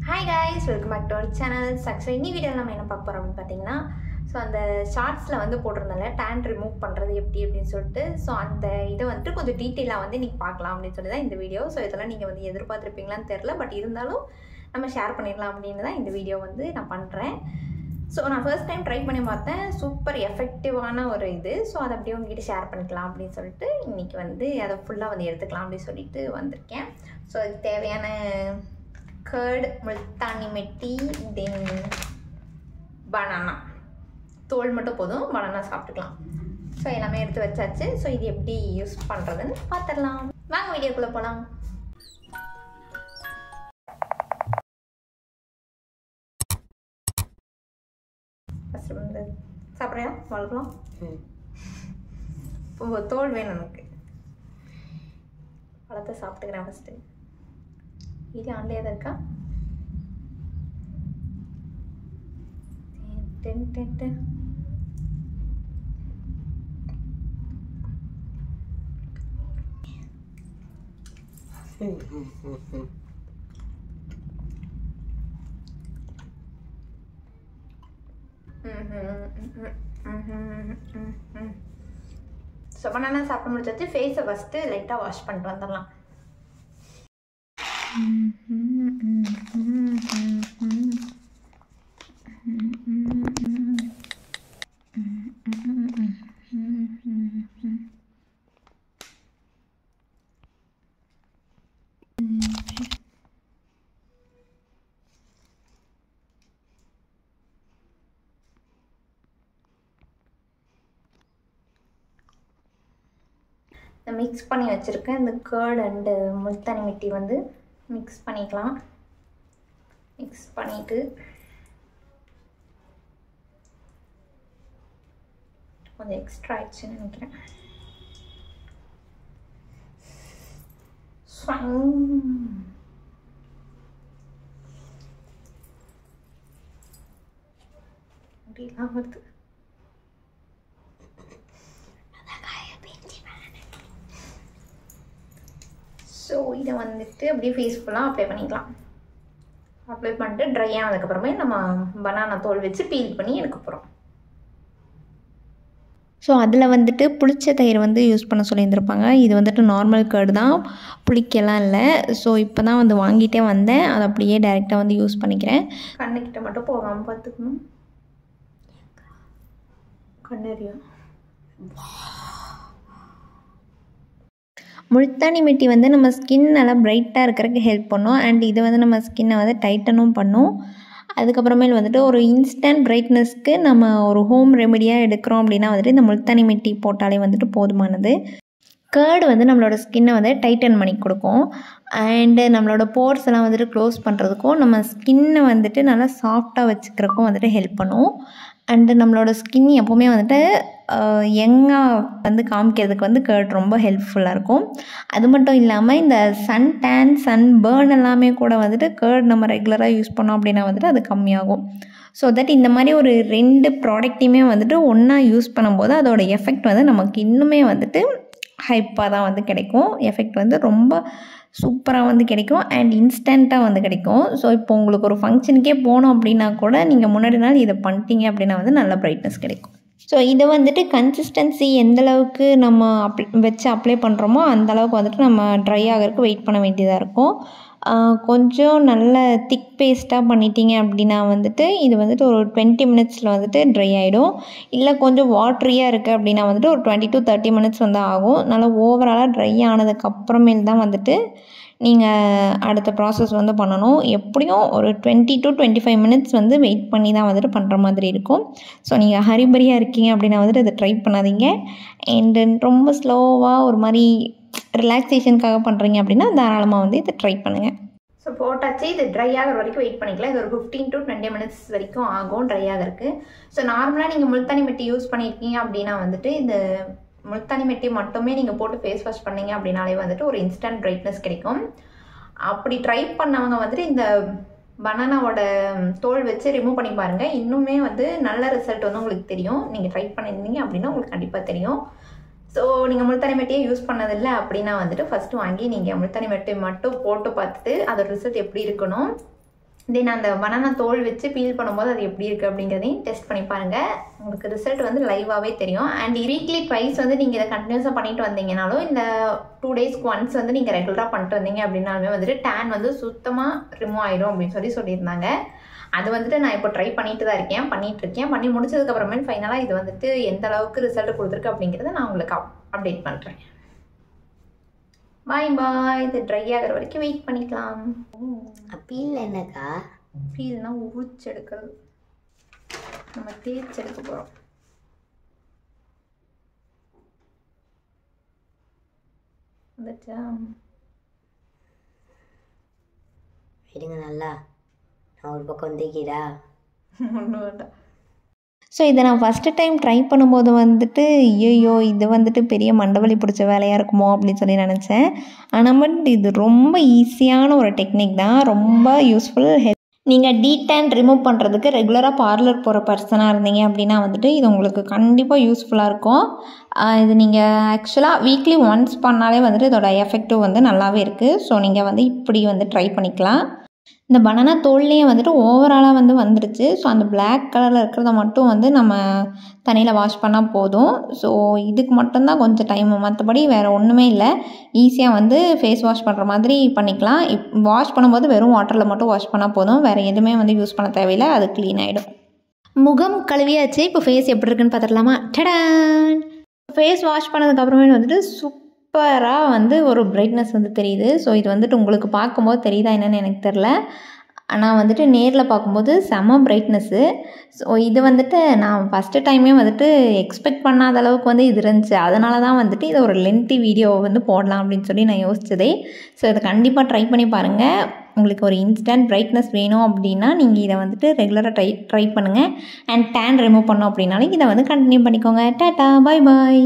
Hi guys, welcome back to our channel. Actually, in this video நம்ம என்ன பார்க்க போறோம் பாத்தீங்கன்னா சோ அந்த ஷார்ட்ஸ்ல வந்து போட்டுறதால tan ரிமூவ் பண்றது எப்படின்னு சொல்லிட்டு சோ அந்த இத வந்து கொஞ்சம் டீடைலா வந்து நீங்க பார்க்கலாம் அப்படி சொல்லி தான் இந்த வீடியோ. சோ இதெல்லாம் நீங்க வந்து எதிர்பார்த்திருப்பீங்களான்னு தெரியல, பட் இருந்தாலும் நம்ம ஷேர் பண்ணிடலாம் அப்படினு தான் இந்த வீடியோ வந்து நான் பண்றேன். சோ நான் ஃபர்ஸ்ட் டைம் ட்ரை பண்ணி பார்த்தேன். சூப்பர் எஃபெக்டிவான ஒரு இது. சோ அத அப்படியே உங்ககிட்ட ஷேர் பண்ணிக்கலாம் அப்படி சொல்லிட்டு இன்னைக்கு வந்து அத ஃபுல்லா வந்து எடுத்துக்கலாம் அப்படி சொல்லிட்டு வந்திருக்கேன். சோ இதுக்கு தேவையான curd, multani metti, then banana. தோல் மட்டும் போதும், banana சாப்பிட்டுக்கலாம். ஸோ எல்லாமே எடுத்து வச்சாச்சு. ஸோ இது எப்படி யூஸ் பண்ணுறதுன்னு பார்த்துடலாம். வாங்க வீடியோக்குள்ளே போகலாம். ஃபஸ்ட்டு வந்து சாப்பிட்றியா வளர்க்கலாம். இப்போ தோல் வேணும் எனக்கு. பழத்தை சாப்பிட்டுக்கிறேன் ஃபஸ்ட்டு. இது ஆன்லையே தான் இருக்கா? ஸோ பனானா சாப்பிட முடிச்சாச்சு. ஃபேஸை ஃபஸ்ட்டு லைட்டாக வாஷ் பண்ணிட்டு வந்துடலாம். நான் மிக்ஸ் பண்ணி வச்சுருக்கேன். இந்த கர்ட் அண்டு முல்தானி மிட்டி வந்து மிக்ஸ் பண்ணிக்கலாம். மிக்ஸ் பண்ணிட்டு கொஞ்சம் எக்ஸ்ட்ரா ஆயிடுச்சுன்னு நினைக்கிறேன். அப்படிலாம் வருது. ஸோ இதை வந்துட்டு அப்படியே ஃபேஸ் ஃபுல்லாக அப்ளை பண்ணிக்கலாம். அப்ளை பண்ணிட்டு ட்ரை ஆனதுக்கப்புறமே நம்ம பனானா தோல் வச்சு பீல் பண்ணி எடுக்க போகிறோம். ஸோ அதில் வந்துட்டு புளிச்ச தயிர் வந்து யூஸ் பண்ண சொல்லியிருந்திருப்பாங்க. இது வந்துட்டு நார்மல் கர்டு தான், புளிக்கலாம் இல்லை. ஸோ இப்போ தான் வந்து வாங்கிட்டே வந்தேன். அதை அப்படியே டைரெக்டாக வந்து யூஸ் பண்ணிக்கிறேன். கண்ணுக்கிட்ட மட்டும் போகாமல் பார்த்துக்கணும். கண்ணறியும். முல்தானி மிட்டி வந்து நம்ம ஸ்கின் நல்லா பிரைட்டாக இருக்கிறதுக்கு ஹெல்ப் பண்ணும். அண்ட் இது வந்து நம்ம ஸ்கின்னை வந்து டைட்டனும் பண்ணும். அதுக்கப்புறமேல் வந்துட்டு ஒரு இன்ஸ்டன்ட் பிரைட்னஸ்க்கு நம்ம ஒரு ஹோம் ரெமெடியாக எடுக்கிறோம் அப்படின்னா வந்துட்டு இந்த முல்தானி மிட்டி போட்டாலே வந்துட்டு போதுமானது. கர்டு வந்து நம்மளோட ஸ்கின்னை வந்து டைட்டன் பண்ணி கொடுக்கும். அண்டு நம்மளோட போர்ஸ் எல்லாம் வந்துட்டு க்ளோஸ் பண்ணுறதுக்கும் நம்ம ஸ்கின்னை வந்துட்டு நல்லா சாஃப்டாக வச்சுக்கிறதுக்கும் வந்துட்டு ஹெல்ப் பண்ணும். அண்டு நம்மளோட ஸ்கின் எப்போவுமே வந்துட்டு யங்காக வந்து காமிக்கிறதுக்கு வந்து கர்ட் ரொம்ப ஹெல்ப்ஃபுல்லாக இருக்கும். அது மட்டும் இல்லாமல் இந்த சன் டேன், சன் பேர்ன் எல்லாமே கூட வந்துட்டு கர்ட் நம்ம ரெகுலராக யூஸ் பண்ணோம் அப்படின்னா வந்துட்டு அது கம்மியாகும். ஸோ தட் இந்த மாதிரி ஒரு 2 ப்ராடக்ட்டையுமே வந்துட்டு ஒன்றா யூஸ் பண்ணும்போது அதோட எஃபெக்ட் வந்து நமக்கு இன்னுமே வந்துட்டு ஹைப்பாக தான் வந்து கிடைக்கும். எஃபெக்ட் வந்து ரொம்ப சூப்பராக வந்து கிடைக்கும் அண்ட் இன்ஸ்டண்ட்டாக வந்து கிடைக்கும். ஸோ இப்போ உங்களுக்கு ஒரு ஃபங்க்ஷனுக்கே போனோம் அப்படின்னா கூட நீங்கள் முன்னாடி நாள் இதை பண்ணிட்டீங்க அப்படின்னா வந்து நல்ல பிரைட்னஸ் கிடைக்கும். ஸோ இதை வந்துட்டு கன்சிஸ்டன்சி எந்தளவுக்கு நம்ம வச்சு அப்ளை பண்ணுறோமோ அந்தளவுக்கு வந்துட்டு நம்ம ட்ரை ஆகிறதுக்கு வெயிட் பண்ண வேண்டியதாக இருக்கும். கொஞ்சம் நல்ல திக் பேஸ்ட்டாக பண்ணிட்டீங்க அப்படின்னா வந்துட்டு இது வந்துட்டு ஒரு 20 மினிட்ஸில் வந்துட்டு ட்ரை ஆகிடும். இல்லை கொஞ்சம் வாட்ரியாக இருக்குது அப்படின்னா வந்துட்டு ஒரு 20 to 30 மினிட்ஸ் வந்து ஆகும். நல்லா ஓவராலாக ட்ரை ஆனதுக்கப்புறமேல் தான் வந்துட்டு நீங்கள் அடுத்த ப்ராசஸ் வந்து பண்ணணும். எப்படியும் ஒரு 20 to 25 மினிட்ஸ் வந்து வெயிட் பண்ணி தான் வந்துட்டு பண்ணுற மாதிரி இருக்கும். ஸோ நீங்கள் ஹரிபரியாக இருக்கீங்க அப்படின்னா வந்துட்டு இதை ட்ரை பண்ணாதீங்க. அண்டு ரொம்ப ஸ்லோவாக ஒரு மாதிரி ரிலாக்ஸேஷனுக்காக பண்ணுறீங்க அப்படின்னா தாராளமாக வந்து இதை ட்ரை பண்ணுங்கள். ஸோ போட்டாச்சு. இது ட்ரை ஆகிற வரைக்கும் வெயிட் பண்ணிக்கலாம். இது ஒரு 15 to 20 மினிட்ஸ் வரைக்கும் ஆகும் ட்ரை ஆகிறதுக்கு. ஸோ நார்மலாக நீங்கள் முல்தானி மிட்டி யூஸ் பண்ணியிருக்கீங்க அப்படின்னா வந்துட்டு இந்த முல்தானி மிட்டி மட்டுமே நீங்கள் போட்டு ஃபேஸ் வாஷ் பண்ணீங்க அப்படின்னாலே வந்துட்டு ஒரு இன்ஸ்டன்ட் பிரைட்னஸ் கிடைக்கும். அப்படி ட்ரை பண்ணவங்க வந்துட்டு இந்த பனானாவோட தோல் வச்சு ரிமூவ் பண்ணி பாருங்கள். இன்னுமே வந்து நல்ல ரிசல்ட் வந்து உங்களுக்கு தெரியும். நீங்கள் ட்ரை பண்ணியிருந்தீங்க அப்படின்னா உங்களுக்கு கண்டிப்பாக தெரியும். ஸோ நீங்கள் முல்தானி மெட்டியே யூஸ் பண்ணதில்லை அப்படின்னா வந்துட்டு ஃபஸ்ட்டு வாங்கி நீங்கள் முல்தானி மெட்டி மட்டும் போட்டு பார்த்துட்டு அதோட ரிசல்ட் எப்படி இருக்கணும் தென் அந்த பனானா தோல் வச்சு பீல் பண்ணும்போது அது எப்படி இருக்குது அப்படிங்கிறதையும் டெஸ்ட் பண்ணி பாருங்கள். உங்களுக்கு ரிசல்ட் வந்து லைவாகவே தெரியும். அண்ட் வீக்லி ட்வைஸ் வந்து நீங்கள் இதை கண்டினியூஸாக பண்ணிட்டு வந்தீங்கனாலும் இந்த 2 டேஸ்க்கு ஒன்ஸ் வந்து நீங்கள் ரெகுலராக பண்ணிட்டு வந்தீங்க அப்படின்னாலுமே வந்துட்டு டேன் வந்து சுத்தமாக ரிமூவ் ஆகிடும் அப்படின்னு சொல்லியிருந்தாங்க. அது வந்துட்டு நான் இப்போ ட்ரை பண்ணிட்டு தான் இருக்கேன், பண்ணி முடிச்சதுக்கப்புறமே ஃபைனலாக இது வந்துட்டு எந்த அளவுக்கு ரிசல்ட் கொடுத்துருக்கு அப்படிங்கிறத நான் உங்களுக்கு அப்டேட் பண்ணுறேன். பாய் பாய். இது ட்ரை ஆகிற வரைக்கும் வெயிட் பண்ணிக்கலாம். பீல் என்னக்கா? பீல்னா உரிச்சு எடுக்கிறது, நம்ம தேய்ச்சி எடுக்க போகிறோம். வந்துச்சா? எடுங்க நல்லா. நான் ஒரு பக்கம் தேய்க்கிறா. ஒன்றும் வேண்டாம். ஸோ இதை நான் ஃபஸ்ட்டு டைம் ட்ரை பண்ணும்போது வந்துட்டு ஐயோ இது வந்துட்டு பெரிய மண்டவலி பிடிச்ச வேலையாக இருக்குமோ அப்படின்னு சொல்லி நினச்சேன். ஆனால் பட் இது ரொம்ப ஈஸியான ஒரு டெக்னிக் தான், ரொம்ப யூஸ்ஃபுல். நீங்கள் டீடேன் ரிமூவ் பண்ணுறதுக்கு ரெகுலராக பார்லர் போகிற பர்சனாக இருந்தீங்க அப்படின்னா வந்துட்டு இது உங்களுக்கு கண்டிப்பாக யூஸ்ஃபுல்லாக இருக்கும். இது நீங்கள் ஆக்சுவலாக வீக்லி ஒன்ஸ் பண்ணாலே வந்துட்டு இதோட எஃபெக்டிவ் வந்து நல்லாவே இருக்குது. ஸோ நீங்கள் வந்து இப்படி வந்து ட்ரை பண்ணிக்கலாம். இந்த பனானா தோல்லையே வந்துட்டு ஓவராலாக வந்து வந்துடுச்சு. ஸோ அந்த பிளாக் கலரில் இருக்கிறத மட்டும் வந்து நம்ம தண்ணியில் வாஷ் பண்ணால் போதும். ஸோ இதுக்கு மட்டும்தான் கொஞ்சம் டைமு, மற்றபடி வேறு ஒன்றுமே இல்லை. ஈஸியாக வந்து ஃபேஸ் வாஷ் பண்ணுற மாதிரி பண்ணிக்கலாம். வாஷ் பண்ணும்போது வெறும் வாட்டரில் மட்டும் வாஷ் பண்ணால் போதும், வேறு எதுவுமே வந்து யூஸ் பண்ண தேவையில்லை, அது க்ளீன் ஆகிடும். முகம் கழுவியாச்சு. இப்போ ஃபேஸ் எப்படி இருக்குன்னு பார்த்துடலாமா? டடான். ஃபேஸ் வாஷ் பண்ணதுக்கப்புறமே வந்துட்டு சூப்பராக வந்து ஒரு பிரைட்னஸ் வந்து தெரியுது. ஸோ இது வந்துட்டு உங்களுக்கு பார்க்கும்போது தெரியுதா என்னென்னு எனக்கு தெரில, ஆனால் வந்துட்டு நேரில் பார்க்கும்போது செம பிரைட்னஸ்ஸு. ஸோ இது வந்துட்டு நான் ஃபஸ்ட்டு டைமே வந்துட்டு எக்ஸ்பெக்ட் பண்ணாத அளவுக்கு வந்து இது இருந்துச்சு. அதனால தான் வந்துட்டு இதை ஒரு லென்த்தி வீடியோவை வந்து போடலாம் அப்படின்னு சொல்லி நான் யோசிச்சதே. ஸோ இதை கண்டிப்பாக ட்ரை பண்ணி பாருங்கள். உங்களுக்கு ஒரு இன்ஸ்டன்ட் பிரைட்னஸ் வேணும் அப்படின்னா நீங்கள் இதை வந்துட்டு ரெகுலராக ட்ரை பண்ணுங்கள். அண்ட் டேன் ரிமூவ் பண்ணோம் அப்படின்னாலும் இதை வந்து கண்டினியூ பண்ணிக்கோங்க. டாட்டா, பாய் பாய்.